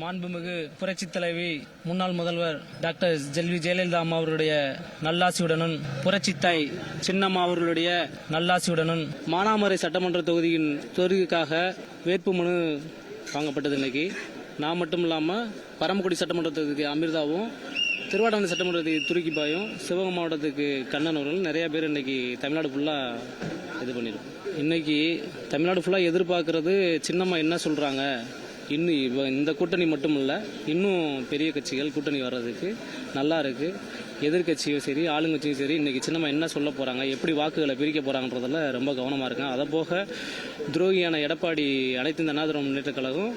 மாண்புமிகு புரட்சித் தலைவி முன்னாள் முதல்வர் டாக்டர் ஜெயலலிதா அம்மா அவர்களுடைய நல்லாசியுடனும் புரட்சித் தாய் சின்னம்மா அவர்களுடைய நல்லாசியுடனும் மானாமரை சட்டமன்ற தொகுதிக்காக வேட்புமனு வாங்கப்பட்டது. இன்னைக்கு நான் மட்டும் இல்லாமல் பரமக்குடி சட்டமன்ற தொகுதிக்கு அமிர்தாவும், திருவாடானை சட்டமன்றத்துக்கு துருக்கிபாயும், சிவகங்கை மாவட்டத்துக்கு கண்ணன் அவர்கள் நிறைய பேர் இன்னைக்கு தமிழ்நாடு ஃபுல்லாக இது பண்ணியிருக்கோம். இன்னைக்கு தமிழ்நாடு ஃபுல்லாக எதிர்பார்க்கறது சின்னம்மா என்ன சொல்கிறாங்க. இன்னும் இந்த கூட்டணி மட்டும் இல்லை, இன்னும் பெரிய கட்சிகள் கூட்டணி வர்றதுக்கு நல்லா இருக்குது. எதிர்கட்சியும் சரி ஆளுங்கட்சியும் சரி இன்னைக்கு சின்னம்மா என்ன சொல்ல போகிறாங்க, எப்படி வாக்குகளை பிரிக்க போகிறாங்கன்றதில் ரொம்ப கவனமாக இருக்கேன். அதை போக துரோகியான எடப்பாடி அனைத்து இந்த அண்ணா திராவிட முன்னேற்ற கழகம்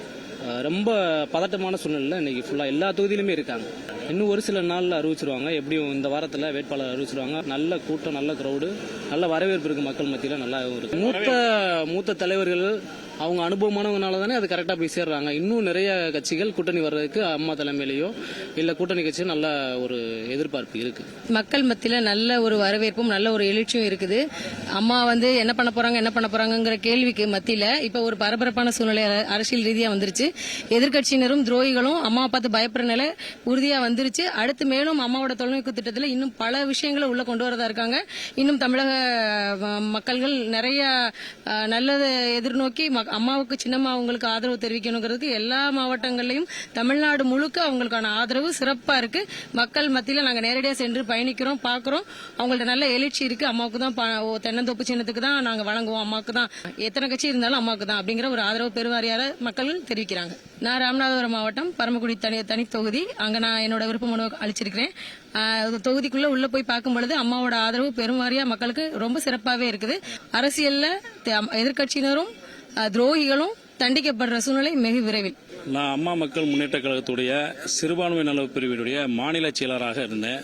ரொம்ப பதட்டமான சூழ்நிலையில் இன்னைக்கு ஃபுல்லாக எல்லா தொகுதியிலுமே இருக்காங்க. இன்னும் ஒரு சில நாளில் அறிவிச்சிருவாங்க. எப்படியும் இந்த வாரத்தில் வேட்பாளர் அறிவிச்சிருவாங்க. நல்ல கூட்டம், நல்ல க்ரௌடு, நல்ல வரவேற்பு இருக்குது மக்கள் மத்தியில். நல்லா இருக்கு. மூத்த தலைவர்கள் அவங்க அனுபவமானவங்கனால தானே அது கரெக்டாக போய் சேர்றாங்க. இன்னும் நிறைய கட்சிகள் கூட்டணி வர்றதுக்கு அம்மா தலைமையிலையோ இல்லை கூட்டணி கட்சியும் நல்ல ஒரு எதிர்பார்ப்பு இருக்கு. மக்கள் மத்தியில் நல்ல ஒரு வரவேற்பும் நல்ல ஒரு எழுச்சியும் இருக்குது. அம்மா என்ன பண்ண போறாங்கிற கேள்விக்கு மத்தியில் இப்ப ஒரு பரபரப்பான சூழ்நிலை அரசியல் ரீதியா வந்துருச்சு. எதிர்கட்சியினரும் துரோகிகளும் அம்மாவை பார்த்து பயப்படுற நிலை உறுதியா வந்துருச்சு. அடுத்து மேலும் அம்மாவோட தொலைநோக்கு திட்டத்தில் இன்னும் பல விஷயங்களை உள்ள கொண்டு வரதா இருக்காங்க. இன்னும் தமிழக மக்கள்கள் நிறைய நல்லதை எதிர்நோக்கி அம்மாவுக்கு சின்னம்மா அவங்களுக்கு ஆதரவு தெரிவிக்கணுங்கிறதுக்கு எல்லா மாவட்டங்கள்லயும் தமிழ்நாடு முழுக்க அவங்களுக்கான ஆதரவு சிறப்பா இருக்கு. மக்கள் மத்தியில நாங்க நேரடியா சென்று பயணிக்கிறோம், பாக்குறோம். அவங்கள்ட்ட நல்ல எழுச்சி இருக்கு. அம்மாவுக்கு தான் தென்னந்தோப்பு சின்னத்துக்கு தான் நாங்க வழங்குவோம், அம்மாவுக்கு தான், எத்தனை கட்சி இருந்தாலும் அம்மாவுக்கு தான் அப்படிங்கிற ஒரு ஆதரவு பெருவாரியான மக்கள் தெரிவிக்கிறாங்க. நான் ராமநாதபுரம் மாவட்டம் பரமக்குடி தனி தொகுதி. அங்க நான் என்னோட விருப்ப மனு அளிச்சிருக்கிறேன். தொகுதிக்குள்ள உள்ள போய் பார்க்கும் பொழுது அம்மாவோட ஆதரவு பெருவாரியா மக்களுக்கு ரொம்ப சிறப்பாவே இருக்குது. அரசியல்ல எதிர்கட்சியினரும் துரோகிகளும் தண்டிக்கப்படுற சூழ்நிலை மிக விரைவில். நான் அம்மா மக்கள் முன்னேற்ற கழகத்துடைய சிறுபான்மை நல பிரிவினுடைய மாநில செயலராக இருந்தேன்.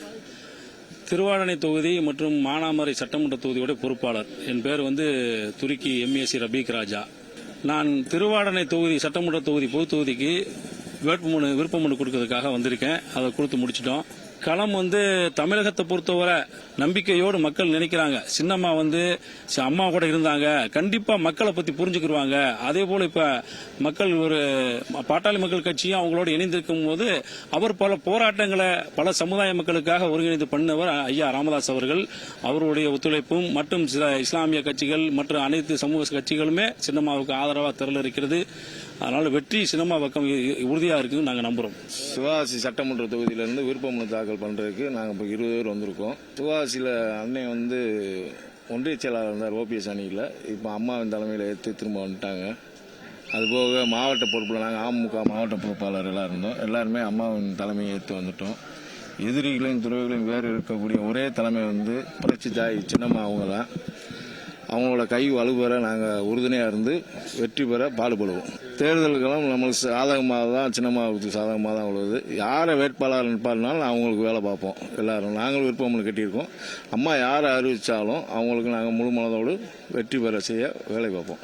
திருவாடானை தொகுதி மற்றும் மானாமரை சட்டமன்ற தொகுதியுடைய பொறுப்பாளர். என் பேர் துருக்கி MAC ரபீக் ராஜா. நான் திருவாடானை தொகுதி சட்டமன்ற தொகுதி பொது தொகுதிக்கு விருப்ப மனு கொடுக்கறதுக்காக வந்திருக்கேன். அதை கொடுத்து முடிச்சிட்டோம். களம் தமிழகத்தை பொறுத்தவரை நம்பிக்கையோடு மக்கள் நினைக்கிறாங்க. சின்னம்மா அம்மா கூட இருந்தாங்க, கண்டிப்பா மக்களை பத்தி புரிஞ்சுக்கிடுவாங்க. அதே போல இப்ப மக்கள் ஒரு பாட்டாளி மக்கள் கட்சியும் அவங்களோட இணைந்திருக்கும் போது அவர் பல போராட்டங்களை பல சமுதாய மக்களுக்காக ஒருங்கிணைந்து பண்ணவர் ஐயா ராமதாஸ் அவர்கள். அவருடைய ஒத்துழைப்பும் மற்றும் இஸ்லாமிய கட்சிகள் மற்றும் அனைத்து சமூக கட்சிகளுமே சின்னம்மாவுக்கு ஆதரவாக திரள் இருக்கிறது. அதனால வெற்றி சின்னம்மா பக்கம் உறுதியா இருக்குன்னு நாங்க நம்புறோம். சிவகாசி சட்டமன்ற தொகுதியிலிருந்து விருப்ப மனு தாக்கல் பண்றதுக்கு நாங்க இப்போ 20 பேர் வந்திருக்கோம். சிவகாசியில அண்ணன் ஒன்றிய செயலாளர் இருந்தார் OPS அணியில். இப்போ அம்மாவின் தலைமையில் ஏற்று திரும்ப வந்துட்டாங்க. அதுபோக மாவட்ட பொறுப்பில் நாங்கள் அமமுக மாவட்ட பொறுப்பாளர் எல்லாம் இருந்தோம். எல்லாருமே அம்மாவின் தலைமையை ஏற்று வந்துட்டோம். எதிரிகளையும் துறைகளையும் வேறு இருக்கக்கூடிய ஒரே தலைமை புரட்சி தாய் சின்னம்மா அவங்க தான். அவங்களோட கை வலுப்பெற நாங்கள் உறுதுணையாக இருந்து வெற்றி பெற பாடுபடுவோம். தேர்தல்களும் நம்மளுக்கு சாதகமாக தான், சின்னம்மாவுக்கு சாதகமாக தான் உள்ளது. யாரை வேட்பாளர் நிற்பாருனாலும் அவங்களுக்கு வேலை பார்ப்போம். எல்லாரும் நாங்களும் விருப்பம் கட்டியிருக்கோம். அம்மா யாரை அறிவித்தாலும் அவங்களுக்கு நாங்கள் முழு மனதோடு வெற்றி பெற செய்ய வேலை பார்ப்போம்.